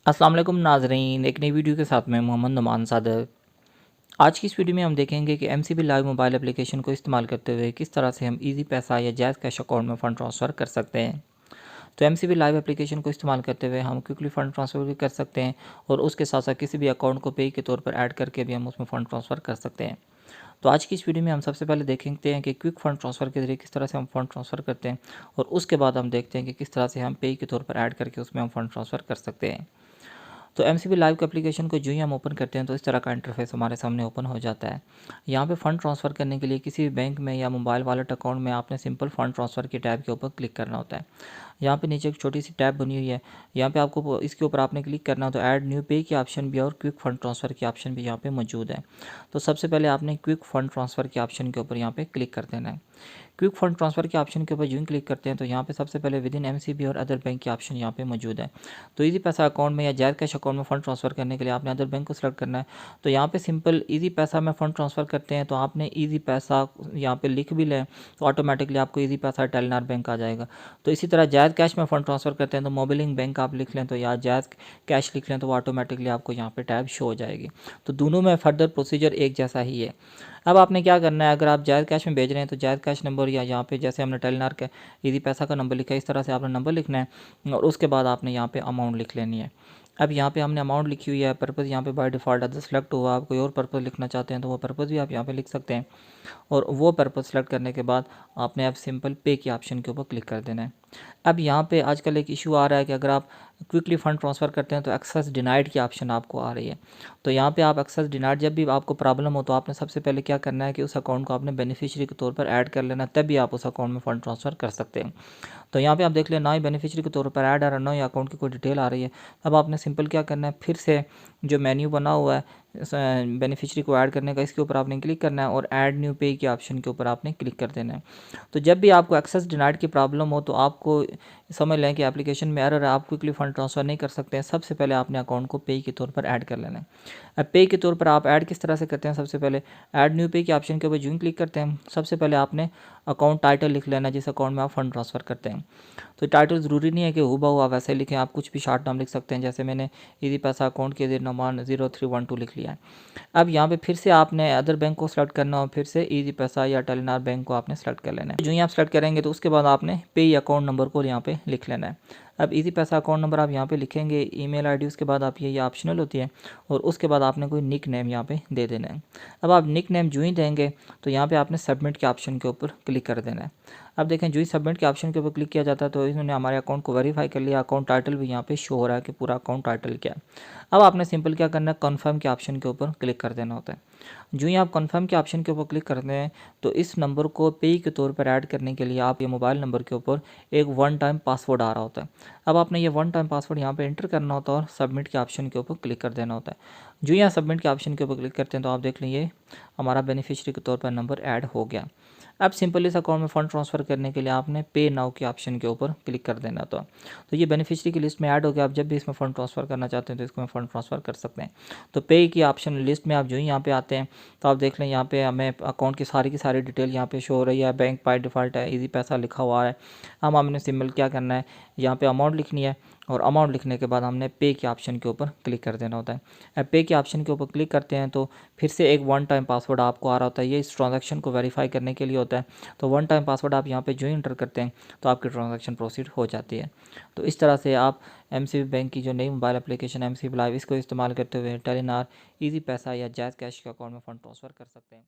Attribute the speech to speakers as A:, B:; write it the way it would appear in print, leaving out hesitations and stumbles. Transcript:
A: अस्सलाम वालेकुम नाज़रीन, एक नई वीडियो के साथ मैं मोहम्मद नुमान सादक। आज की इस वीडियो में हम देखेंगे कि एमसीबी लाइव मोबाइल एप्लीकेशन को इस्तेमाल करते हुए किस तरह से हम इजी पैसा या जैज़ कैश अकाउंट में फ़ंड ट्रांसफ़र कर सकते हैं। तो एमसीबी लाइव एप्लीकेशन को इस्तेमाल करते हुए हम क्विकली फ़ंड ट्रांसफ़र भी कर सकते हैं और उसके साथ साथ किसी भी अकाउंट को पे के तौर पर ऐड करके भी हम उसमें फ़ंड ट्रांसफ़र कर सकते हैं। तो आज की इस वीडियो में हम सबसे पहले देखेंगे कि क्विक फ़ंड ट्रांसफ़र के ज़रिए किस तरह से हम फ़ंड ट्रांसफ़र करते हैं और उसके बाद हम देखते हैं कि किस तरह से हम पे के तौर पर ऐड करके उसमें हम फ़ंड ट्रांसफ़र कर सकते हैं। तो एमसीबी लाइव के एप्लीकेशन को जो ही हम ओपन करते हैं तो इस तरह का इंटरफेस हमारे सामने ओपन हो जाता है। यहाँ पे फ़ंड ट्रांसफ़र करने के लिए किसी भी बैंक में या मोबाइल वॉलेट अकाउंट में आपने सिंपल फ़ंड ट्रांसफ़र के टैब के ऊपर क्लिक करना होता है। यहाँ पे नीचे एक छोटी सी टैब बनी हुई है, यहाँ पे आपको इसके ऊपर आपने क्लिक करना हो तो ऐड न्यू पे की ऑप्शन भी और क्विक फ़ंड ट्रांसफ़र की ऑप्शन भी यहाँ पे मौजूद है। तो सबसे पहले आपने क्विक फ़ंड ट्रांसफ़र के ऑप्शन के ऊपर यहाँ पे क्लिक कर देना है। क्विक फंड ट्रांसफ़र के ऑप्शन के ऊपर यूँ क्लिक करते हैं तो यहाँ पे सबसे पहले विद इन एमसीबी और अदर बैंक के ऑप्शन यहाँ पे मौजूद है। तो इजी पैसा अकाउंट में या जैज़ कैश अकाउंट में फ़ंड ट्रांसफ़र करने के लिए आपने अदर बैंक को सिलेक्ट करना है। तो यहाँ पे सिंपल इजी पैसा में फ़ंड ट्रांसफ़र करते हैं तो आपने इजी पैसा यहाँ पे लिख भी लें तो ऑटोमेटिकली आपको इजी पैसा टेलीनॉर बैंक आ जाएगा। तो इसी तरह जैज़ कैश में फ़ंड ट्रांसफ़र करते हैं तो मोबिलिंग बैंक आप लिख लें तो या जैज़ कैश लिख लें तो वो ऑटोमेटिकली आपको यहाँ पे टैब शो हो जाएगी। तो दोनों में फर्दर प्रोसीजर एक जैसा ही है। अब आपने क्या करना है, अगर आप जायज़ कैश में भेज रहे हैं तो जायज़ कैश नंबर या यहाँ पे जैसे हमने टेलीनॉर का इजी पैसा का नंबर लिखा है इस तरह से आपने नंबर लिखना है और उसके बाद आपने यहाँ पे अमाउंट लिख लेनी है। अब यहाँ पे हमने अमाउंट लिखी हुई है, पर्पज़ यहाँ पे बाय डिफ़ॉल्ट अदर सेलेक्ट हुआ। आप कोई और पर्पज़ लिखना चाहते हैं तो वो पर्पज़ भी आप यहाँ पे लिख सकते हैं और वो पर्पज़ सेलेक्ट करने के बाद आपने अब सिंपल पे के ऑप्शन के ऊपर क्लिक कर देना है। अब यहाँ पे आजकल एक इशू आ रहा है कि अगर आप क्विकली फ़ंड ट्रांसफ़र करते हैं तो एक्सेस डिनाइड की ऑप्शन आपको आ रही है। तो यहाँ पे आप एक्सेस डिनाइड जब भी आपको प्रॉब्लम हो तो आपने सबसे पहले क्या करना है कि उस अकाउंट को आपने बेनिफिशियरी के तौर पर ऐड कर लेना, तभी आप उस अकाउंट में फ़ंड ट्रांसफ़र कर सकते हैं। तो यहाँ पे आप देख लें ना ही बेनिफिशियरी के तौर पर ऐड आ रहा है, ना ही अकाउंट की कोई डिटेल आ रही है। अब आपने सिंपल क्या करना है, फिर से जो मेन्यू बना हुआ है बेनिफिशियरी को ऐड करने का, इसके ऊपर आपने क्लिक करना है और ऐड न्यू पे के ऑप्शन के ऊपर आपने क्लिक कर देना है। तो जब भी आपको एक्सेस डिनाइड की प्रॉब्लम हो तो आपको समझ लें कि एप्लीकेशन में एरर है, आप क्विकली फ़ंड ट्रांसफ़र नहीं कर सकते हैं। सबसे पहले आपने अकाउंट को पे के तौर पर ऐड कर लेना है। अब पे के तौर पर आप ऐड किस तरह से करते हैं, सबसे पहले ऐड न्यू पे के ऑप्शन के ऊपर यूँ क्लिक करते हैं। सबसे पहले आपने अकाउंट टाइटल लिख लेना जिस अकाउंट में आप फ़ंड ट्रांसफ़र करते हैं। तो टाइटल ज़रूरी नहीं है कि हूबहू आप वैसे लिखें, आप कुछ भी शॉर्ट नाम लिख सकते हैं। जैसे मैंने इजी पैसा अकाउंट के नुमान 0312 लिख लिया है। अब यहाँ पे फिर से आपने अदर बैंक को सेलेक्ट करना हो, फिर से इजी पैसा या टेलीनॉर बैंक को आपने सेलेक्ट कर लेना है। जो ही आप सेलेक्ट करेंगे तो उसके बाद आपने पे अकाउंट नंबर को यहाँ पे लिख लेना है। अब इजी पैसा अकाउंट नंबर आप यहाँ पे लिखेंगे, ईमेल आईडी उसके बाद आप ये ऑप्शनल होती है और उसके बाद आपने कोई निक नेम यहाँ पे दे देना है। अब आप निक नेम जो ही देंगे तो यहाँ पे आपने सबमिट के ऑप्शन के ऊपर क्लिक कर देना है। अब देखें जो ही सबमिट के ऑप्शन के ऊपर क्लिक किया जाता है तो इन्होंने हमारे अकाउंट को वेरीफाई कर लिया। अकाउंट टाइटल भी यहाँ पे शो हो रहा है कि पूरा अकाउंट टाइटल क्या है। अब आपने सिंपल क्या करना है, कन्फर्म के ऑप्शन के ऊपर क्लिक कर देना होता है। जो ही आप कन्फर्म के ऑप्शन के ऊपर क्लिक करते हैं तो इस नंबर को पे के तौर पर ऐड करने के लिए आप ये मोबाइल नंबर के ऊपर एक वन टाइम पासवर्ड आ रहा होता है। अब आपने ये वन टाइम पासवर्ड यहाँ पे एंटर करना होता है और सबमिट के ऑप्शन के ऊपर क्लिक कर देना होता है। जो ही आप सबमिट के ऑप्शन के ऊपर क्लिक करते हैं तो आप देख लीजिए हमारा बेनिफिशियरी के तौर पर नंबर ऐड हो गया। अब सिंपल इस अकाउंट में फ़ंड ट्रांसफ़र करने के लिए आपने पे नाउ के ऑप्शन के ऊपर क्लिक कर देना था। तो ये बेनिफिशियरी की लिस्ट में ऐड हो गया। आप जब भी इसमें फ़ंड ट्रांसफ़र करना चाहते हैं तो इसको फ़ंड ट्रांसफ़र कर सकते हैं। तो पे की ऑप्शन लिस्ट में आप जो ही यहाँ पे आते हैं तो आप देख लें यहाँ पे हमें अकाउंट की सारी डिटेल यहाँ पे शो हो रही है। बैंक बाय डिफ़ॉल्ट है, इजी पैसा लिखा हुआ है। हम हमने सिंपल क्या करना है, यहाँ पे अमाउंट लिखनी है और अमाउंट लिखने के बाद हमने पे के ऑप्शन के ऊपर क्लिक कर देना होता है। अब पे के ऑप्शन के ऊपर क्लिक करते हैं तो फिर से एक वन टाइम पासवर्ड आपको आ रहा होता है। ये इस ट्रांजैक्शन को वेरीफाई करने के लिए होता है। तो वन टाइम पासवर्ड आप यहाँ पे जो ही इंटर करते हैं तो आपकी ट्रांजैक्शन प्रोसीड हो जाती है। तो इस तरह से आप एमसीबी बैंक की जो नई मोबाइल एप्लीकेशन एमसीबी लाइव इसको इस्तेमाल करते हुए टेलीनॉर, इजी पैसा या जैज़ कैश के अकाउंट में फ़ंड ट्रांसफ़र कर सकते हैं।